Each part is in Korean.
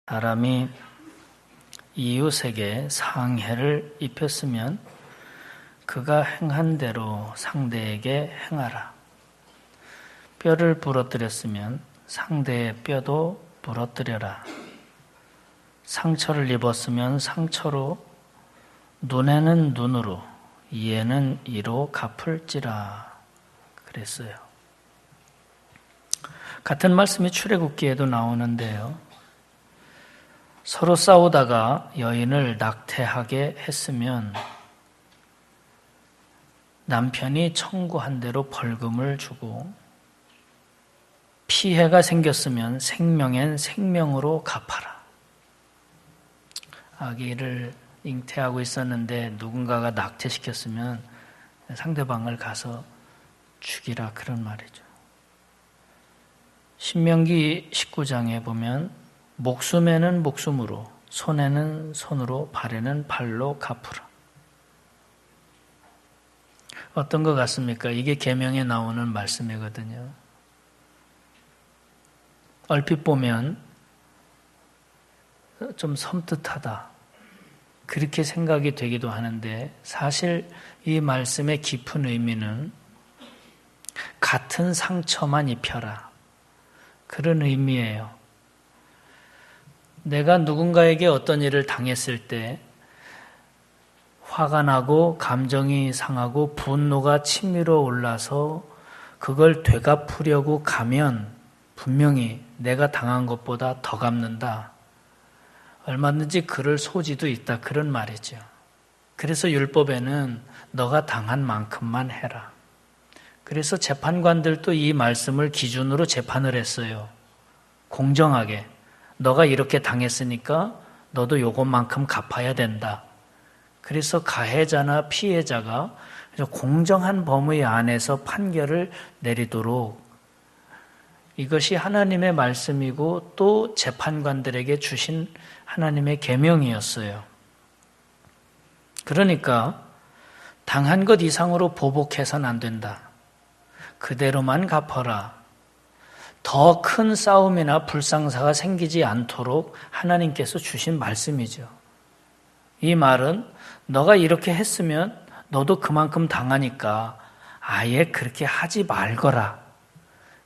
사람이 이웃에게 상해를 입혔으면 그가 행한 대로 상대에게 행하라. 뼈를 부러뜨렸으면 상대의 뼈도 부러뜨려라. 상처를 입었으면 상처로, 눈에는 눈으로, 이에는 이로 갚을지라 그랬어요. 같은 말씀이 출애굽기에도 나오는데요. 서로 싸우다가 여인을 낙태하게 했으면 남편이 청구한 대로 벌금을 주고, 피해가 생겼으면 생명엔 생명으로 갚아라. 아기를 잉태하고 있었는데 누군가가 낙태시켰으면 상대방을 가서 죽이라, 그런 말이죠. 신명기 19장에 보면 목숨에는 목숨으로, 손에는 손으로, 발에는 발로 갚으라. 어떤 것 같습니까? 이게 계명에 나오는 말씀이거든요. 얼핏 보면 좀 섬뜩하다, 그렇게 생각이 되기도 하는데, 사실 이 말씀의 깊은 의미는 같은 상처만 입혀라, 그런 의미예요. 내가 누군가에게 어떤 일을 당했을 때 화가 나고 감정이 상하고 분노가 치밀어 올라서 그걸 되갚으려고 가면 분명히 내가 당한 것보다 더 갚는다, 얼마든지 그럴 소지도 있다, 그런 말이죠. 그래서 율법에는 너가 당한 만큼만 해라. 그래서 재판관들도 이 말씀을 기준으로 재판을 했어요. 공정하게. 너가 이렇게 당했으니까 너도 요것만큼 갚아야 된다. 그래서 가해자나 피해자가 공정한 범위 안에서 판결을 내리도록, 이것이 하나님의 말씀이고 또 재판관들에게 주신 하나님의 계명이었어요. 그러니까 당한 것 이상으로 보복해서는 안 된다. 그대로만 갚아라. 더 큰 싸움이나 불상사가 생기지 않도록 하나님께서 주신 말씀이죠. 이 말은 너가 이렇게 했으면 너도 그만큼 당하니까 아예 그렇게 하지 말거라,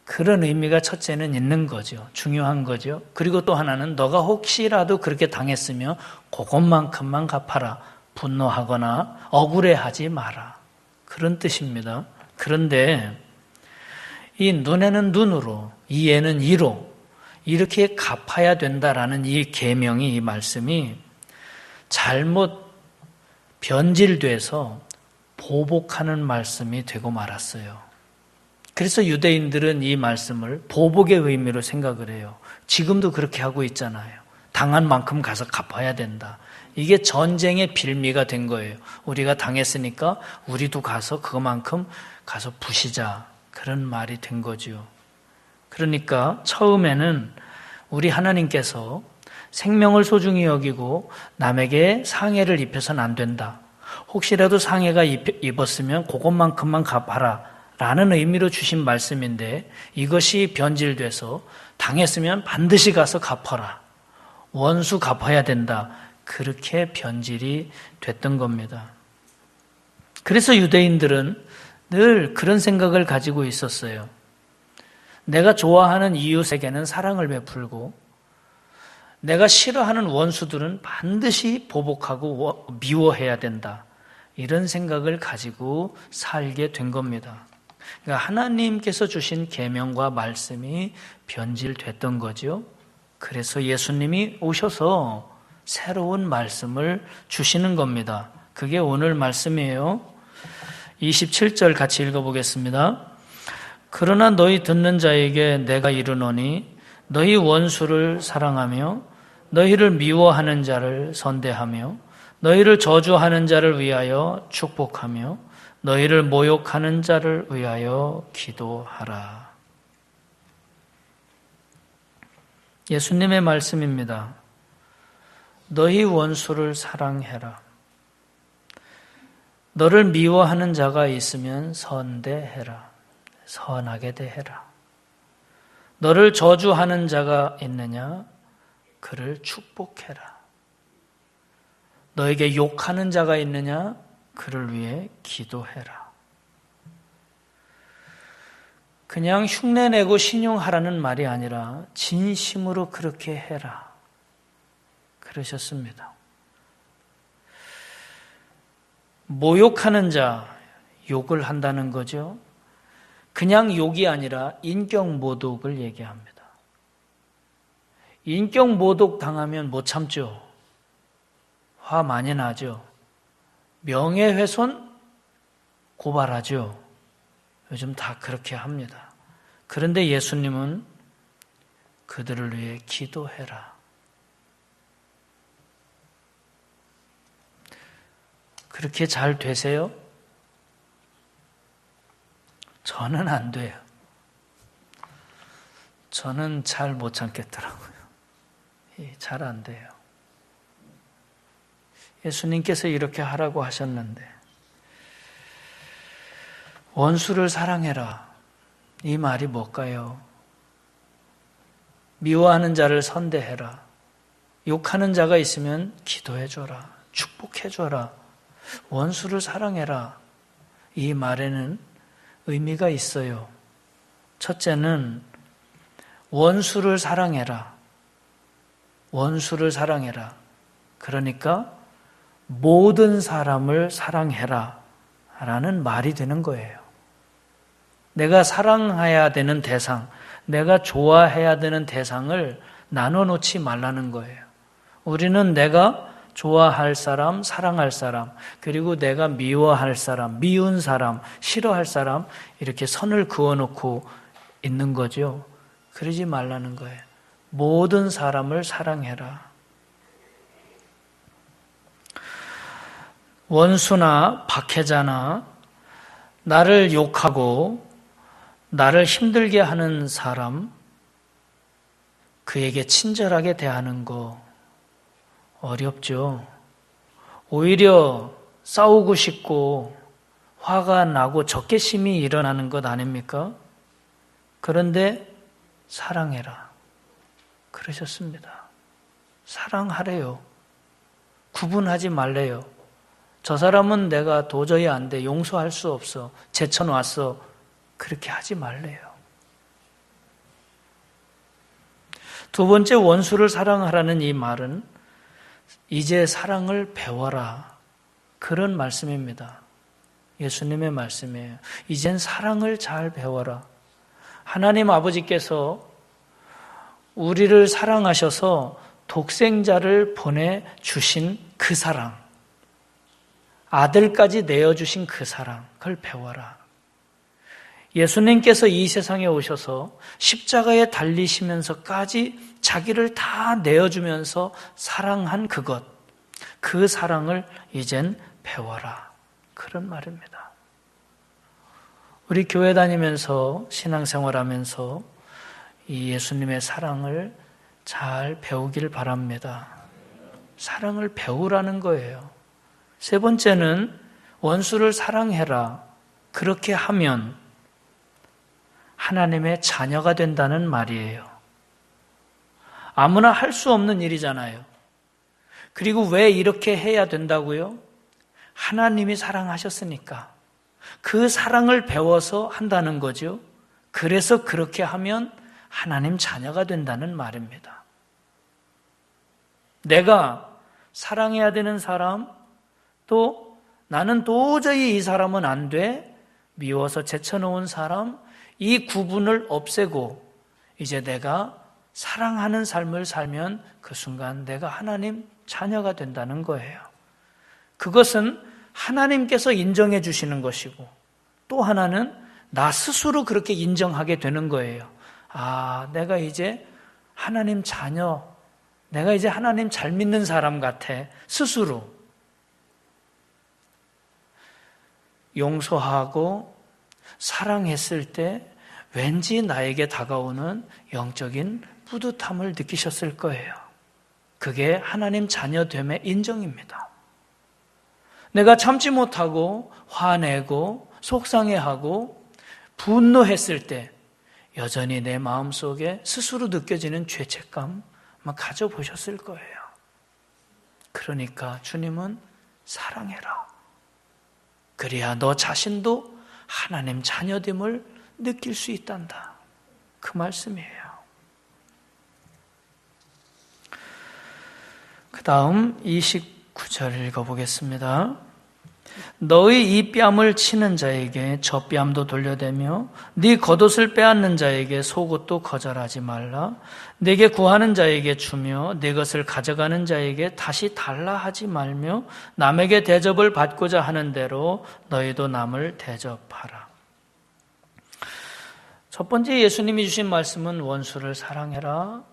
그런 의미가 첫째는 있는 거죠. 중요한 거죠. 그리고 또 하나는 너가 혹시라도 그렇게 당했으면 그것만큼만 갚아라. 분노하거나 억울해하지 마라, 그런 뜻입니다. 그런데 이 눈에는 눈으로, 이에는 이로, 이렇게 갚아야 된다라는 이 계명이, 이 말씀이 잘못 변질돼서 보복하는 말씀이 되고 말았어요. 그래서 유대인들은 이 말씀을 보복의 의미로 생각을 해요. 지금도 그렇게 하고 있잖아요. 당한 만큼 가서 갚아야 된다. 이게 전쟁의 빌미가 된 거예요. 우리가 당했으니까 우리도 가서 그만큼 가서 부시자, 그런 말이 된 거죠. 그러니까 처음에는 우리 하나님께서 생명을 소중히 여기고 남에게 상해를 입혀서는 안 된다. 혹시라도 상해가 입었으면 그것만큼만 갚아라 라는 의미로 주신 말씀인데, 이것이 변질돼서 당했으면 반드시 가서 갚아라, 원수 갚아야 된다, 그렇게 변질이 됐던 겁니다. 그래서 유대인들은 늘 그런 생각을 가지고 있었어요. 내가 좋아하는 이웃에게는 사랑을 베풀고 내가 싫어하는 원수들은 반드시 보복하고 미워해야 된다, 이런 생각을 가지고 살게 된 겁니다. 그러니까 하나님께서 주신 계명과 말씀이 변질됐던 거죠. 그래서 예수님이 오셔서 새로운 말씀을 주시는 겁니다. 그게 오늘 말씀이에요. 27절 같이 읽어보겠습니다. 그러나 너희 듣는 자에게 내가 이르노니 너희 원수를 사랑하며 너희를 미워하는 자를 선대하며 너희를 저주하는 자를 위하여 축복하며 너희를 모욕하는 자를 위하여 기도하라. 예수님의 말씀입니다. 너희 원수를 사랑해라. 너를 미워하는 자가 있으면 선대해라. 선하게 대해라. 너를 저주하는 자가 있느냐? 그를 축복해라. 너에게 욕하는 자가 있느냐? 그를 위해 기도해라. 그냥 흉내내고 신용하라는 말이 아니라 진심으로 그렇게 해라. 그러셨습니다. 모욕하는 자, 욕을 한다는 거죠. 그냥 욕이 아니라 인격 모독을 얘기합니다. 인격 모독 당하면 못 참죠. 화 많이 나죠. 명예훼손 고발하죠. 요즘 다 그렇게 합니다. 그런데 예수님은 그들을 위해 기도해라. 그렇게 잘 되세요? 저는 안 돼요. 저는 잘 못 참겠더라고요. 잘 안 돼요. 예수님께서 이렇게 하라고 하셨는데, 원수를 사랑해라. 이 말이 뭘까요? 미워하는 자를 선대해라. 욕하는 자가 있으면 기도해줘라. 축복해줘라. 원수를 사랑해라. 이 말에는 의미가 있어요. 첫째는 원수를 사랑해라. 원수를 사랑해라. 그러니까 모든 사람을 사랑해라 라는 말이 되는 거예요. 내가 사랑해야 되는 대상, 내가 좋아해야 되는 대상을 나눠놓지 말라는 거예요. 우리는 내가 좋아할 사람, 사랑할 사람, 그리고 내가 미워할 사람, 미운 사람, 싫어할 사람 이렇게 선을 그어놓고 있는 거죠. 그러지 말라는 거예요. 모든 사람을 사랑해라. 원수나 박해자나 나를 욕하고 나를 힘들게 하는 사람, 그에게 친절하게 대하는 거 어렵죠. 오히려 싸우고 싶고 화가 나고 적개심이 일어나는 것 아닙니까? 그런데 사랑해라. 그러셨습니다. 사랑하래요. 구분하지 말래요. 저 사람은 내가 도저히 안 돼. 용서할 수 없어. 제쳐놨어. 그렇게 하지 말래요. 두 번째, 원수를 사랑하라는 이 말은 이제 사랑을 배워라. 그런 말씀입니다. 예수님의 말씀이에요. 이젠 사랑을 잘 배워라. 하나님 아버지께서 우리를 사랑하셔서 독생자를 보내주신 그 사랑, 아들까지 내어주신 그 사랑, 그걸 배워라. 예수님께서 이 세상에 오셔서 십자가에 달리시면서까지 자기를 다 내어주면서 사랑한 그것, 그 사랑을 이젠 배워라. 그런 말입니다. 우리 교회 다니면서 신앙생활하면서 이 예수님의 사랑을 잘 배우길 바랍니다. 사랑을 배우라는 거예요. 세 번째는 원수를 사랑해라. 그렇게 하면 하나님의 자녀가 된다는 말이에요. 아무나 할 수 없는 일이잖아요. 그리고 왜 이렇게 해야 된다고요? 하나님이 사랑하셨으니까. 그 사랑을 배워서 한다는 거죠. 그래서 그렇게 하면 하나님 자녀가 된다는 말입니다. 내가 사랑해야 되는 사람, 또 나는 도저히 이 사람은 안 돼, 미워서 제쳐놓은 사람, 이 구분을 없애고 이제 내가 사랑하는 삶을 살면 그 순간 내가 하나님 자녀가 된다는 거예요. 그것은 하나님께서 인정해 주시는 것이고 또 하나는 나 스스로 그렇게 인정하게 되는 거예요. 아, 내가 이제 하나님 자녀, 내가 이제 하나님 잘 믿는 사람 같아. 스스로 용서하고 사랑했을 때 왠지 나에게 다가오는 영적인 뿌듯함을 느끼셨을 거예요. 그게 하나님 자녀됨의 인정입니다. 내가 참지 못하고 화내고 속상해하고 분노했을 때 여전히 내 마음속에 스스로 느껴지는 죄책감, 아마 가져보셨을 거예요. 그러니까 주님은 사랑해라. 그래야 너 자신도 하나님 자녀됨을 느낄 수 있단다. 그 말씀이에요. 그 다음 29절 읽어보겠습니다. 너희 이 뺨을 치는 자에게 저 뺨도 돌려대며 네 겉옷을 빼앗는 자에게 속옷도 거절하지 말라. 내게 구하는 자에게 주며 네 것을 가져가는 자에게 다시 달라 하지 말며 남에게 대접을 받고자 하는 대로 너희도 남을 대접하라. 첫 번째 예수님이 주신 말씀은 원수를 사랑해라.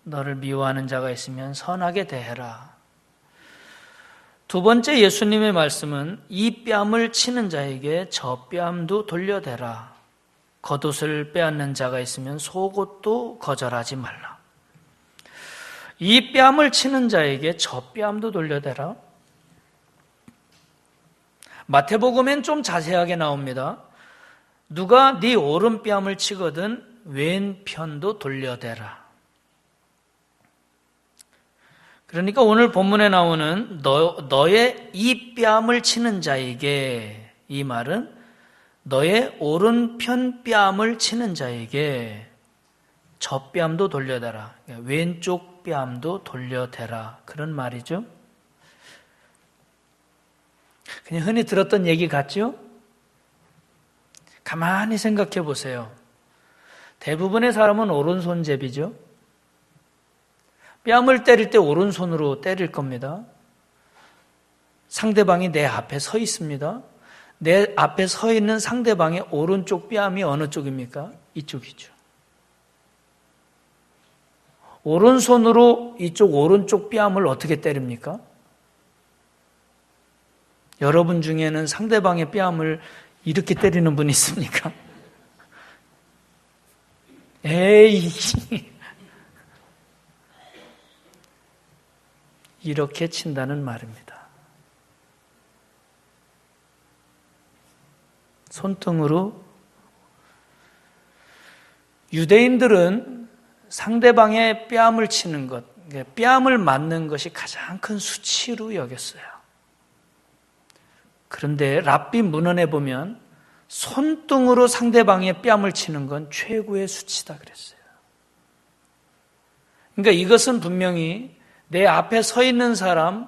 너를 미워하는 자가 있으면 선하게 대해라. 두 번째 예수님의 말씀은 이 뺨을 치는 자에게 저 뺨도 돌려대라. 겉옷을 빼앗는 자가 있으면 속옷도 거절하지 말라. 이 뺨을 치는 자에게 저 뺨도 돌려대라. 마태복음엔 좀 자세하게 나옵니다. 누가 네 오른뺨을 치거든 왼편도 돌려대라. 그러니까 오늘 본문에 나오는 너의 이 뺨을 치는 자에게, 이 말은 너의 오른편 뺨을 치는 자에게 저 뺨도 돌려대라. 왼쪽 뺨도 돌려대라. 그런 말이죠. 그냥 흔히 들었던 얘기 같죠? 가만히 생각해 보세요. 대부분의 사람은 오른손잡이죠. 뺨을 때릴 때 오른손으로 때릴 겁니다. 상대방이 내 앞에 서 있습니다. 내 앞에 서 있는 상대방의 오른쪽 뺨이 어느 쪽입니까? 이쪽이죠. 오른손으로 이쪽 오른쪽 뺨을 어떻게 때립니까? 여러분 중에는 상대방의 뺨을 이렇게 때리는 분이 있습니까? 에이, 이렇게 친다는 말입니다. 손등으로. 유대인들은 상대방의 뺨을 치는 것, 뺨을 맞는 것이 가장 큰 수치로 여겼어요. 그런데 랍비 문헌에 보면 손등으로 상대방의 뺨을 치는 건 최고의 수치다 그랬어요. 그러니까 이것은 분명히 내 앞에 서 있는 사람,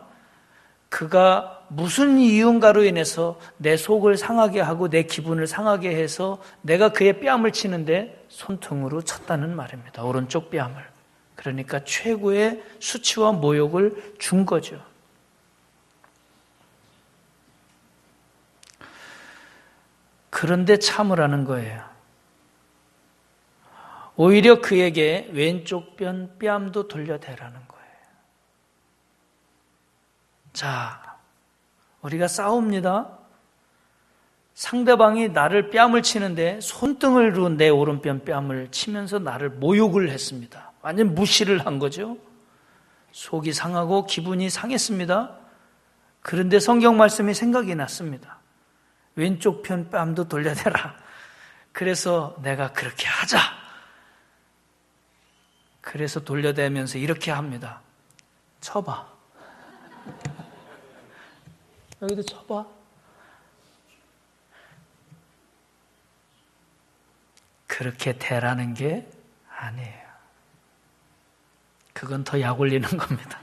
그가 무슨 이유인가로 인해서 내 속을 상하게 하고 내 기분을 상하게 해서 내가 그의 뺨을 치는데 손등으로 쳤다는 말입니다. 오른쪽 뺨을. 그러니까 최고의 수치와 모욕을 준 거죠. 그런데 참으라는 거예요. 오히려 그에게 왼쪽 뺨도 돌려대라는 거예요. 자, 우리가 싸웁니다. 상대방이 나를 뺨을 치는데 손등으로 내 오른편 뺨을 치면서 나를 모욕을 했습니다. 완전 무시를 한 거죠. 속이 상하고 기분이 상했습니다. 그런데 성경 말씀이 생각이 났습니다. 왼쪽 편 뺨도 돌려대라. 그래서 내가 그렇게 하자. 그래서 돌려대면서 이렇게 합니다. 쳐봐. 여기도 쳐봐. 그렇게 대라는 게 아니에요. 그건 더 약 올리는 겁니다.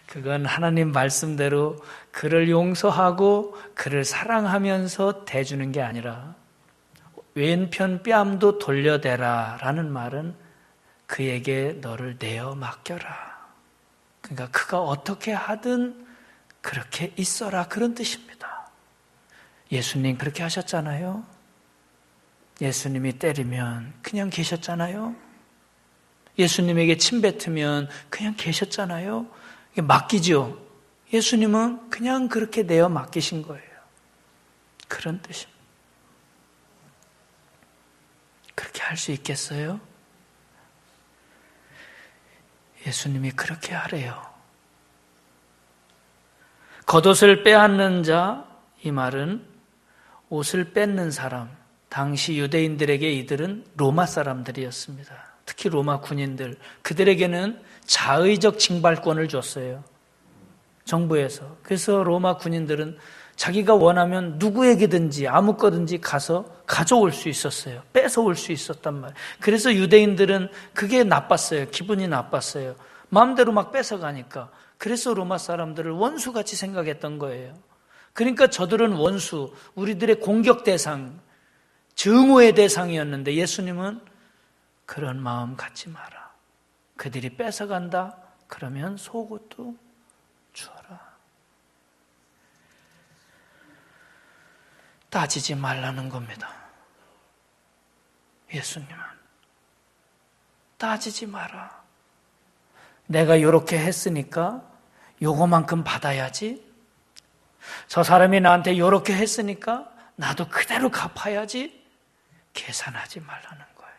그건 하나님 말씀대로 그를 용서하고 그를 사랑하면서 대주는 게 아니라 왼편 뺨도 돌려대라 라는 말은 그에게 너를 내어 맡겨라. 그러니까 그가 어떻게 하든 그렇게 있어라, 그런 뜻입니다. 예수님 그렇게 하셨잖아요. 예수님이 때리면 그냥 계셨잖아요. 예수님에게 침 뱉으면 그냥 계셨잖아요. 이게 맡기죠. 예수님은 그냥 그렇게 내어 맡기신 거예요. 그런 뜻입니다. 그렇게 할 수 있겠어요? 예수님이 그렇게 하래요. 겉옷을 빼앗는 자, 이 말은 옷을 뺏는 사람. 당시 유대인들에게 이들은 로마 사람들이었습니다. 특히 로마 군인들, 그들에게는 자의적 징발권을 줬어요. 정부에서. 그래서 로마 군인들은 자기가 원하면 누구에게든지 아무 거든지 가서 가져올 수 있었어요. 뺏어올 수 있었단 말이에요. 그래서 유대인들은 그게 나빴어요. 기분이 나빴어요. 마음대로 막 뺏어가니까. 그래서 로마 사람들을 원수같이 생각했던 거예요. 그러니까 저들은 원수, 우리들의 공격 대상, 증오의 대상이었는데 예수님은 그런 마음 갖지 마라. 그들이 뺏어간다? 그러면 속옷도 주어라. 따지지 말라는 겁니다. 예수님은 따지지 마라. 내가 이렇게 했으니까 요거만큼 받아야지. 저 사람이 나한테 이렇게 했으니까 나도 그대로 갚아야지. 계산하지 말라는 거예요.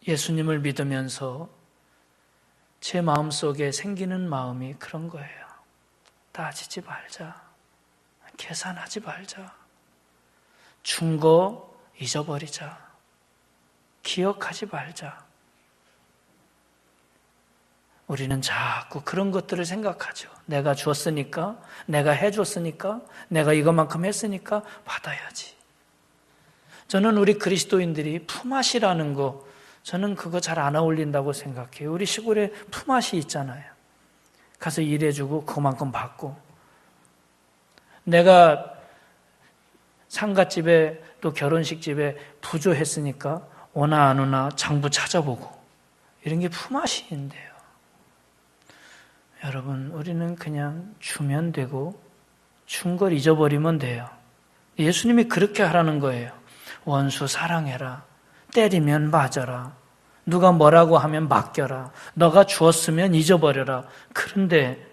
예수님을 믿으면서 제 마음속에 생기는 마음이 그런 거예요. 따지지 말자. 계산하지 말자. 준 거 잊어버리자. 기억하지 말자. 우리는 자꾸 그런 것들을 생각하죠. 내가 주었으니까, 내가 해줬으니까, 내가 이것만큼 했으니까 받아야지. 저는 우리 그리스도인들이 품앗이라는 거, 저는 그거 잘 안 어울린다고 생각해요. 우리 시골에 품앗이 있잖아요. 가서 일해주고 그만큼 받고. 내가 상갓집에 또 결혼식집에 부조했으니까 오나 안 오나 장부 찾아보고 이런 게 품앗이인데요. 여러분, 우리는 그냥 주면 되고 준 걸 잊어버리면 돼요. 예수님이 그렇게 하라는 거예요. 원수 사랑해라. 때리면 맞아라. 누가 뭐라고 하면 맡겨라. 너가 주었으면 잊어버려라. 그런데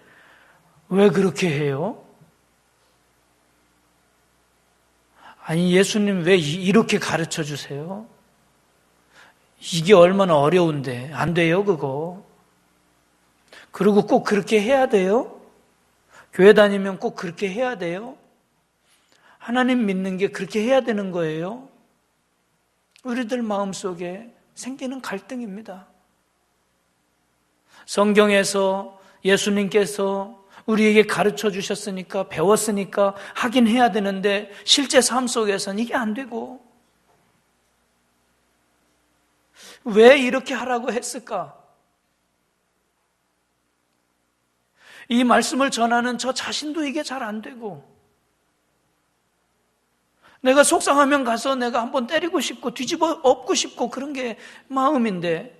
왜 그렇게 해요? 아니, 예수님 왜 이렇게 가르쳐 주세요? 이게 얼마나 어려운데. 안 돼요, 그거. 그리고 꼭 그렇게 해야 돼요? 교회 다니면 꼭 그렇게 해야 돼요? 하나님 믿는 게 그렇게 해야 되는 거예요? 우리들 마음속에 생기는 갈등입니다. 성경에서 예수님께서 우리에게 가르쳐 주셨으니까, 배웠으니까 하긴 해야 되는데 실제 삶 속에서는 이게 안 되고, 왜 이렇게 하라고 했을까? 이 말씀을 전하는 저 자신도 이게 잘 안 되고, 내가 속상하면 가서 내가 한번 때리고 싶고 뒤집어 엎고 싶고 그런 게 마음인데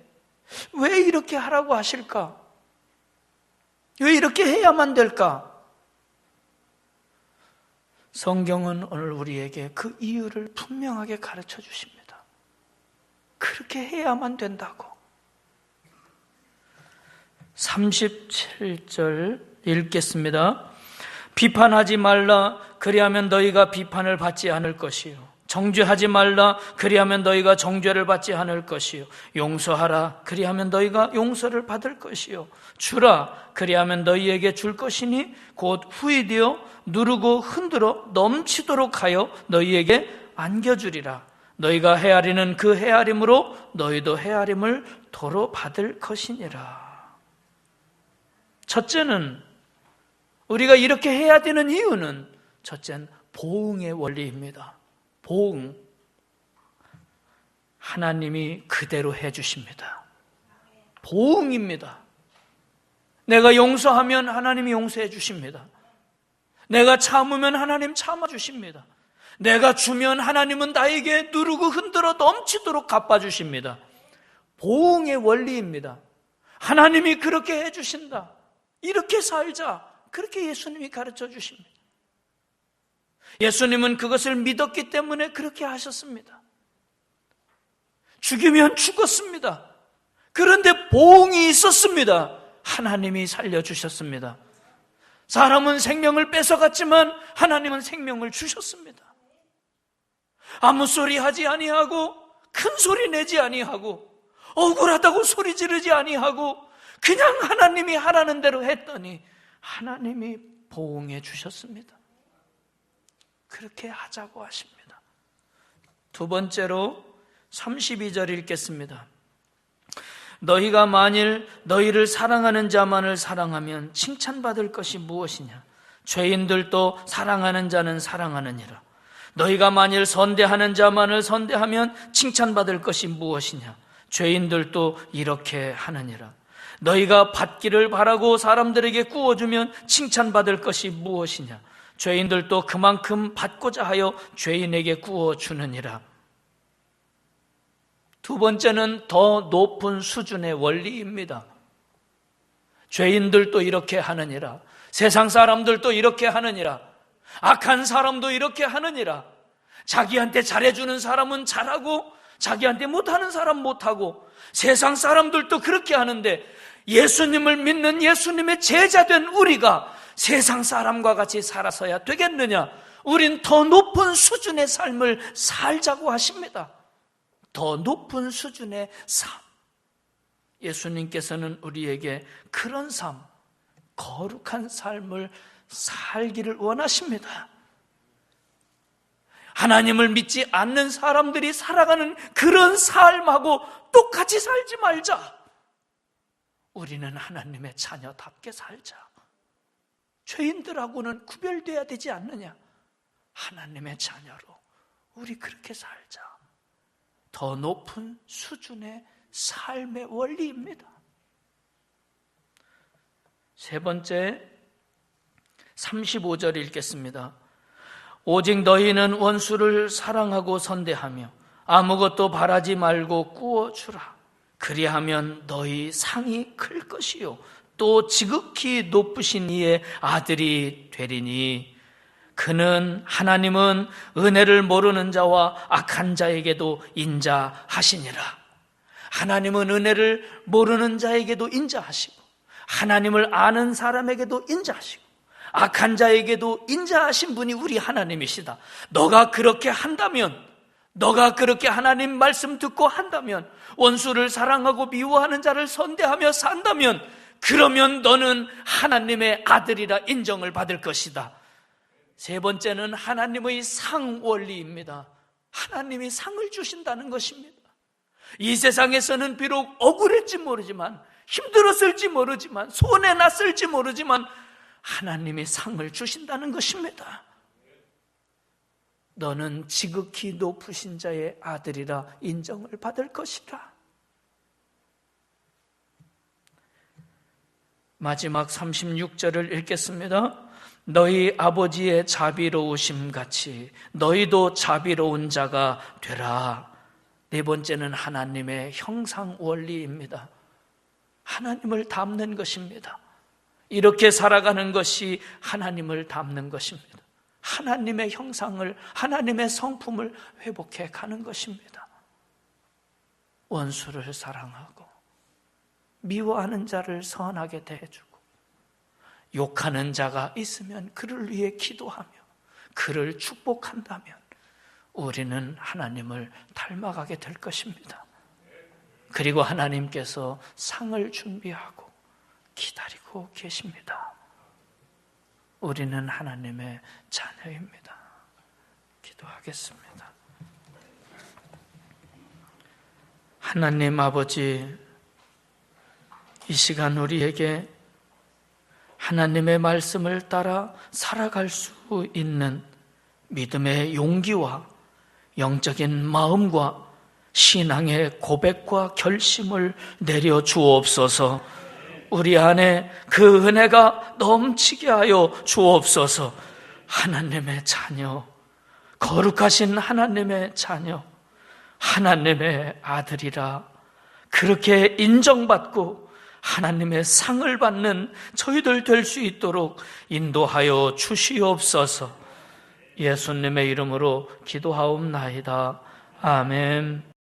왜 이렇게 하라고 하실까? 왜 이렇게 해야만 될까? 성경은 오늘 우리에게 그 이유를 분명하게 가르쳐 주십니다. 그렇게 해야만 된다고. 37절 읽겠습니다. 비판하지 말라. 그리하면 너희가 비판을 받지 않을 것이요. 정죄하지 말라. 그리하면 너희가 정죄를 받지 않을 것이요. 용서하라. 그리하면 너희가 용서를 받을 것이요. 주라. 그리하면 너희에게 줄 것이니 곧 후이되어 누르고 흔들어 넘치도록 하여 너희에게 안겨주리라. 너희가 헤아리는 그 헤아림으로 너희도 헤아림을 도로 받을 것이니라. 첫째는 우리가 이렇게 해야 되는 이유는 첫째는 보응의 원리입니다. 보응. 하나님이 그대로 해주십니다. 보응입니다. 내가 용서하면 하나님이 용서해 주십니다. 내가 참으면 하나님 참아주십니다. 내가 주면 하나님은 나에게 누르고 흔들어 넘치도록 갚아주십니다. 보응의 원리입니다. 하나님이 그렇게 해주신다. 이렇게 살자. 그렇게 예수님이 가르쳐 주십니다. 예수님은 그것을 믿었기 때문에 그렇게 하셨습니다. 죽이면 죽었습니다. 그런데 보응이 있었습니다. 하나님이 살려주셨습니다. 사람은 생명을 뺏어갔지만 하나님은 생명을 주셨습니다. 아무 소리 하지 아니하고 큰 소리 내지 아니하고 억울하다고 소리 지르지 아니하고 그냥 하나님이 하라는 대로 했더니 하나님이 보응해 주셨습니다. 그렇게 하자고 하십니다. 두 번째로 32절 읽겠습니다. 너희가 만일 너희를 사랑하는 자만을 사랑하면 칭찬받을 것이 무엇이냐? 죄인들도 사랑하는 자는 사랑하느니라. 너희가 만일 선대하는 자만을 선대하면 칭찬받을 것이 무엇이냐? 죄인들도 이렇게 하느니라. 너희가 받기를 바라고 사람들에게 구워주면 칭찬받을 것이 무엇이냐? 죄인들도 그만큼 받고자 하여 죄인에게 구워주느니라. 두 번째는 더 높은 수준의 원리입니다. 죄인들도 이렇게 하느니라. 세상 사람들도 이렇게 하느니라. 악한 사람도 이렇게 하느니라. 자기한테 잘해주는 사람은 잘하고 자기한테 못하는 사람 못하고, 세상 사람들도 그렇게 하는데 예수님을 믿는 예수님의 제자된 우리가 세상 사람과 같이 살아서야 되겠느냐? 우린 더 높은 수준의 삶을 살자고 하십니다. 더 높은 수준의 삶. 예수님께서는 우리에게 그런 삶, 거룩한 삶을 살기를 원하십니다. 하나님을 믿지 않는 사람들이 살아가는 그런 삶하고 똑같이 살지 말자. 우리는 하나님의 자녀답게 살자. 죄인들하고는 구별돼야 되지 않느냐? 하나님의 자녀로 우리 그렇게 살자. 더 높은 수준의 삶의 원리입니다. 세 번째, 35절 읽겠습니다. 오직 너희는 원수를 사랑하고 선대하며 아무것도 바라지 말고 구워주라. 그리하면 너희 상이 클 것이요 또 지극히 높으신 이의 아들이 되리니, 그는 하나님은 은혜를 모르는 자와 악한 자에게도 인자하시니라. 하나님은 은혜를 모르는 자에게도 인자하시고 하나님을 아는 사람에게도 인자하시고 악한 자에게도 인자하신 분이 우리 하나님이시다. 너가 그렇게 한다면, 너가 그렇게 하나님 말씀 듣고 한다면, 원수를 사랑하고 미워하는 자를 선대하며 산다면, 그러면 너는 하나님의 아들이라 인정을 받을 것이다. 세 번째는 하나님의 상 원리입니다. 하나님이 상을 주신다는 것입니다. 이 세상에서는 비록 억울했지 모르지만, 힘들었을지 모르지만, 손해났을지 모르지만 하나님이 상을 주신다는 것입니다. 너는 지극히 높으신 자의 아들이라 인정을 받을 것이라. 마지막 36절을 읽겠습니다. 너희 아버지의 자비로우심 같이 너희도 자비로운 자가 되라. 네 번째는 하나님의 형상 원리입니다. 하나님을 닮는 것입니다. 이렇게 살아가는 것이 하나님을 닮는 것입니다. 하나님의 형상을, 하나님의 성품을 회복해 가는 것입니다. 원수를 사랑하고 미워하는 자를 선하게 대해주고, 욕하는 자가 있으면 그를 위해 기도하며 그를 축복한다면 우리는 하나님을 닮아가게 될 것입니다. 그리고 하나님께서 상을 준비하고 기다리고 계십니다. 우리는 하나님의 자녀입니다. 기도하겠습니다. 하나님 아버지, 이 시간 우리에게 하나님의 말씀을 따라 살아갈 수 있는 믿음의 용기와 영적인 마음과 신앙의 고백과 결심을 내려 주옵소서. 우리 안에 그 은혜가 넘치게 하여 주옵소서. 하나님의 자녀, 거룩하신 하나님의 자녀, 하나님의 아들이라 그렇게 인정받고 하나님의 상을 받는 저희들 될 수 있도록 인도하여 주시옵소서. 예수님의 이름으로 기도하옵나이다. 아멘.